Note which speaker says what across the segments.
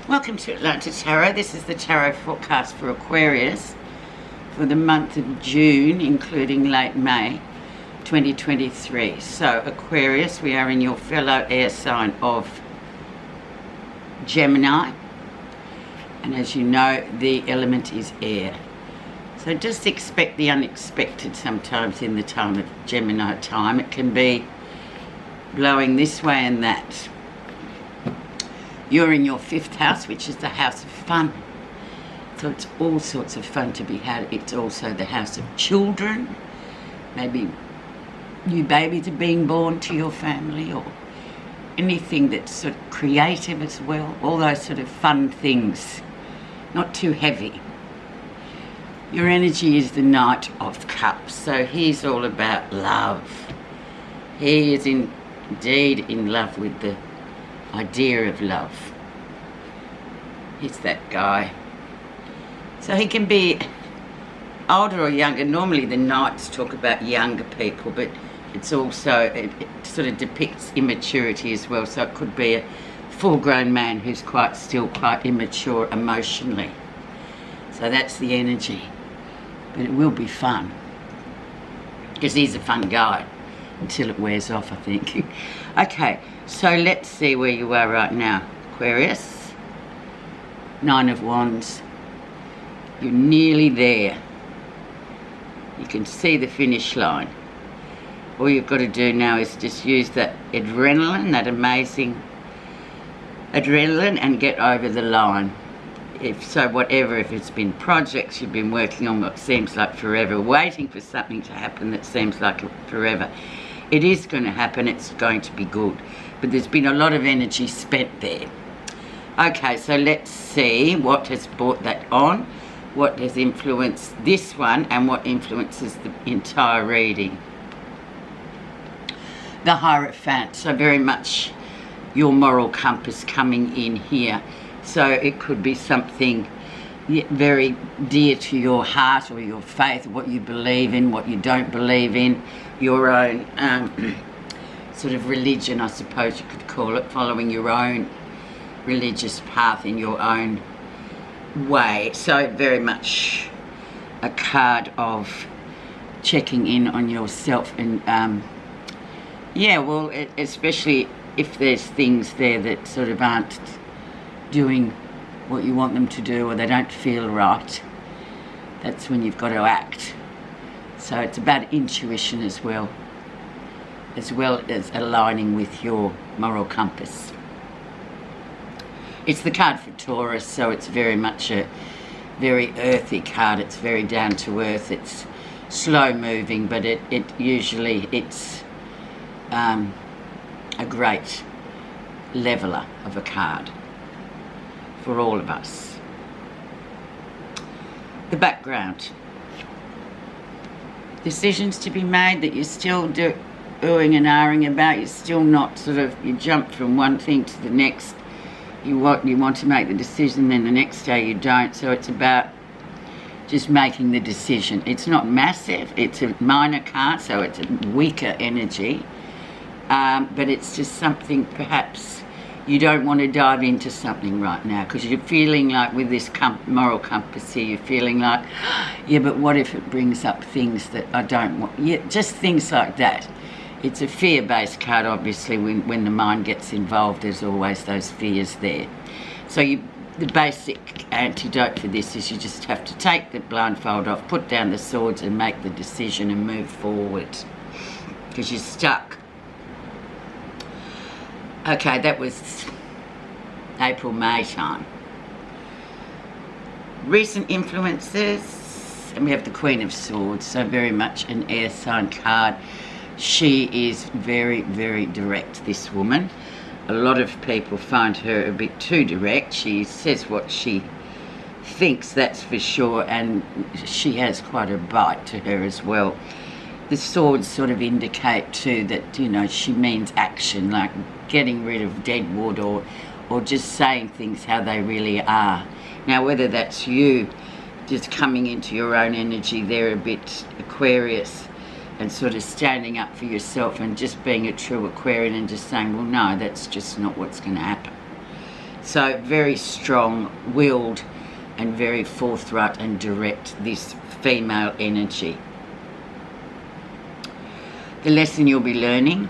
Speaker 1: Welcome to Atlanta Tarot. This is the tarot forecast for Aquarius for the month of June, including late May 2023. So Aquarius, we are in your fellow air sign of Gemini, and as you know, the element is air. So just expect the unexpected sometimes in the time of Gemini time. It can be blowing this way and that. You're in your fifth house, which is the house of fun. So it's all sorts of fun to be had. It's also the house of children. Maybe new babies are being born to your family, or anything that's sort of creative as well. All those sort of fun things. Not too heavy. Your energy is the Knight of Cups. So he's all about love. He is indeed in love with the idea of love. He's that guy. So he can be older or younger. Normally the knights talk about younger people, but it's also, it sort of depicts immaturity as well. So it could be a full-grown man who's still quite immature emotionally. So that's the energy. But it will be fun, because he's a fun guy until it wears off, I think. Okay, so let's see where you are right now, Aquarius. Nine of Wands. You're nearly there. You can see the finish line. All you've got to do now is just use that adrenaline, that amazing adrenaline, and get over the line. If it's been projects you've been working on what seems like forever, waiting for something to happen that seems like forever, it is going to happen. It's going to be good, but there's been a lot of energy spent there. Okay, so let's see what has brought that on, what has influenced this one, and what influences the entire reading. The Hierophant, so very much your moral compass coming in here. So it could be something very dear to your heart or your faith, what you believe in, what you don't believe in, your own sort of religion, I suppose you could call it, following your own religious path in your own way. So very much a card of checking in on yourself, and especially if there's things there that sort of aren't doing what you want them to do, or they don't feel right. That's when you've got to act. So it's about intuition as well as aligning with your moral compass. It's the card for Taurus, so it's very much a very earthy card. It's very down to earth. It's slow moving, but it's a great leveler of a card for all of us. The background. Decisions to be made that you're still oohing and ahhing about. You're still not you jump from one thing to the next. You want to make the decision, then the next day you don't. So it's about just making the decision. It's not massive. It's a minor card, so it's a weaker energy. But it's just something perhaps you don't want to dive into something right now, because you're feeling like with this moral compass here, you're feeling like, yeah, but what if it brings up things that I don't want? Yeah, just things like that. It's a fear-based card, obviously. When the mind gets involved, there's always those fears there. So the basic antidote for this is you just have to take the blindfold off, put down the swords, and make the decision and move forward, because you're stuck. Okay, that was April, May time. Recent influences, and we have the Queen of Swords, so very much an air sign card. She is very, very direct, this woman. A lot of people find her a bit too direct. She says what she thinks, that's for sure, and she has quite a bite to her as well. The swords sort of indicate too that, you know, she means action, like getting rid of dead wood, or just saying things how they really are. Now, whether that's you just coming into your own energy there a bit, Aquarius, and sort of standing up for yourself and just being a true Aquarian and just saying, well, no, that's just not what's going to happen. So very strong-willed and very forthright and direct, this female energy. The lesson you'll be learning,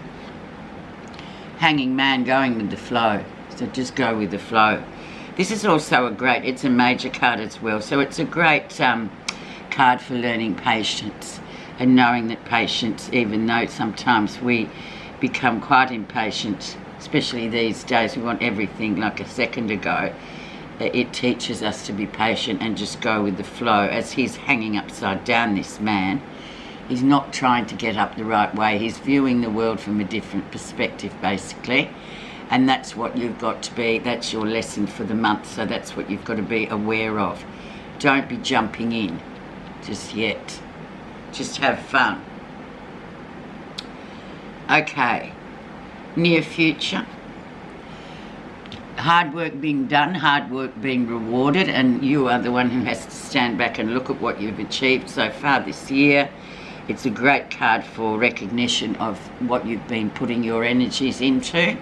Speaker 1: Hanging Man, going with the flow. So just go with the flow. This is also it's a major card as well. So it's a great card for learning patience and knowing that patience, even though sometimes we become quite impatient, especially these days, we want everything like a second ago. It teaches us to be patient and just go with the flow. As he's hanging upside down, this man, he's not trying to get up the right way. He's viewing the world from a different perspective, basically. And that's what you've got to be, that's your lesson for the month. So that's what you've got to be aware of. Don't be jumping in just yet. Just have fun. Okay, near future. Hard work being done, hard work being rewarded, and you are the one who has to stand back and look at what you've achieved so far this year. It's a great card for recognition of what you've been putting your energies into.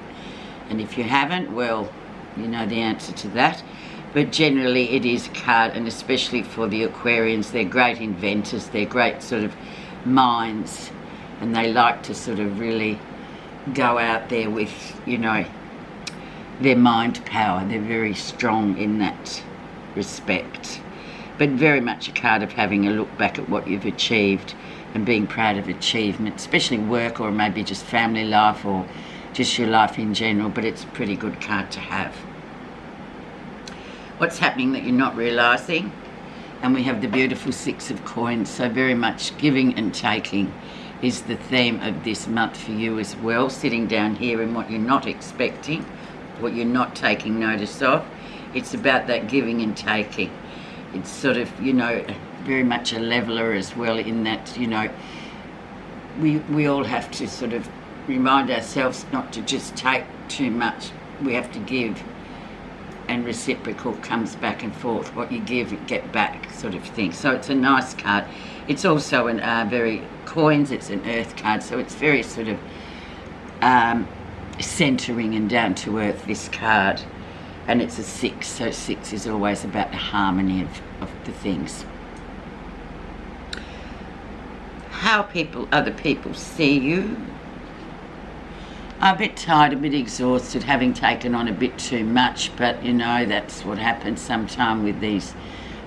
Speaker 1: And if you haven't, well, you know the answer to that. But generally it is a card, and especially for the Aquarians, they're great inventors, they're great sort of minds, and they like to sort of really go out there with, you know, their mind power. They're very strong in that respect. But very much a card of having a look back at what you've achieved and being proud of achievement, especially work or maybe just family life or just your life in general. But it's a pretty good card to have. What's happening that you're not realising? And we have the beautiful Six of Coins. So very much giving and taking is the theme of this month for you as well. Sitting down here in what you're not expecting, what you're not taking notice of. It's about that giving and taking. It's sort of, you know, very much a leveler as well, in that, you know, we all have to sort of remind ourselves not to just take too much. We have to give, and reciprocal comes back and forth. What you give, you get back, sort of thing. So it's a nice card. It's also an very coins. It's an earth card, so it's very sort of centering and down to earth, this card. And it's a 6, so 6 is always about the harmony of the things. How other people see you. I'm a bit tired, a bit exhausted, having taken on a bit too much, but you know, that's what happens sometimes with these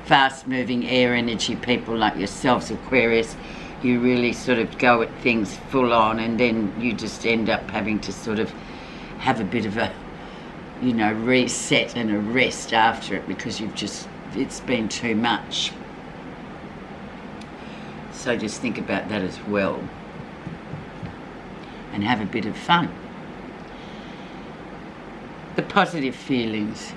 Speaker 1: fast-moving air energy people like yourselves, Aquarius. You really sort of go at things full on, and then you just end up having to sort of have a bit of a, you know, reset and a rest after it, because it's been too much. So just think about that as well. And have a bit of fun. The positive feelings.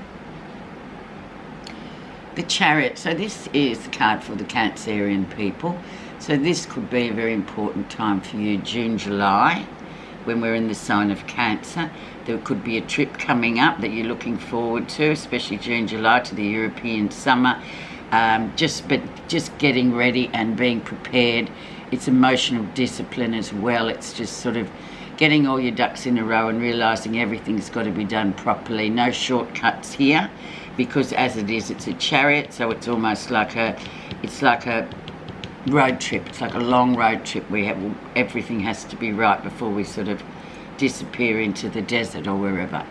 Speaker 1: The Chariot. So this is the card for the Cancerian people. So this could be a very important time for you, June, July, when we're in the sign of Cancer. There could be a trip coming up that you're looking forward to, especially June, July, to the European summer. Just getting ready and being prepared. It's emotional discipline as well. It's just sort of getting all your ducks in a row and realising everything's got to be done properly. No shortcuts here, because as it is, it's a chariot, so it's almost like it's like a road trip. It's like a long road trip. Everything has to be right before we sort of disappear into the desert or wherever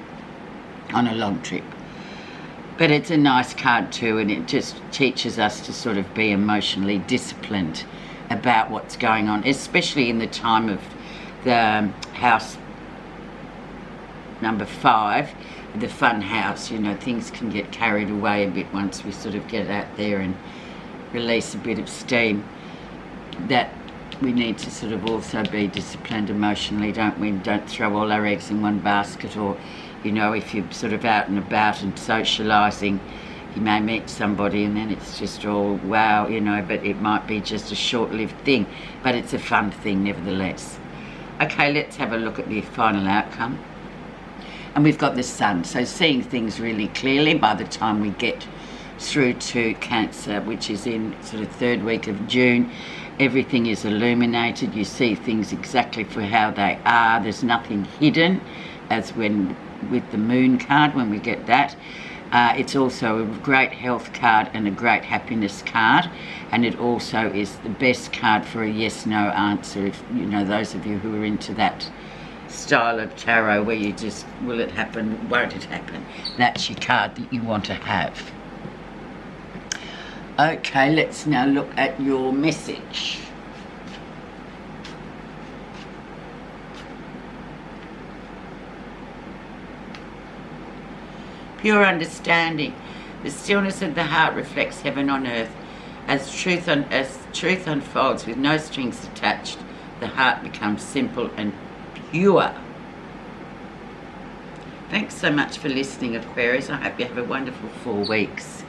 Speaker 1: on a long trip. But it's a nice card too, and it just teaches us to sort of be emotionally disciplined about what's going on, especially in the time of the house number 5, the fun house. You know, things can get carried away a bit once we sort of get out there and release a bit of steam. That we need to sort of also be disciplined emotionally, don't we? Don't throw all our eggs in one basket. Or, you know, if you're sort of out and about and socialising, you may meet somebody and then it's just all wow, you know, but it might be just a short-lived thing, but it's a fun thing nevertheless. Okay, let's have a look at the final outcome. And we've got the Sun, so seeing things really clearly by the time we get through to Cancer, which is in sort of 3rd week of June. Everything is illuminated. You see things exactly for how they are. There's nothing hidden, as when with the moon card when we get that. It's also a great health card and a great happiness card, and it also is the best card for a yes/no answer. If you know, those of you who are into that style of tarot where you just, will it happen, won't it happen? That's your card that you want to have. Okay, let's now look at your message. Pure understanding. The stillness of the heart reflects heaven on earth. As truth unfolds with no strings attached, the heart becomes simple and pure. Thanks so much for listening, Aquarius. I hope you have a wonderful 4 weeks.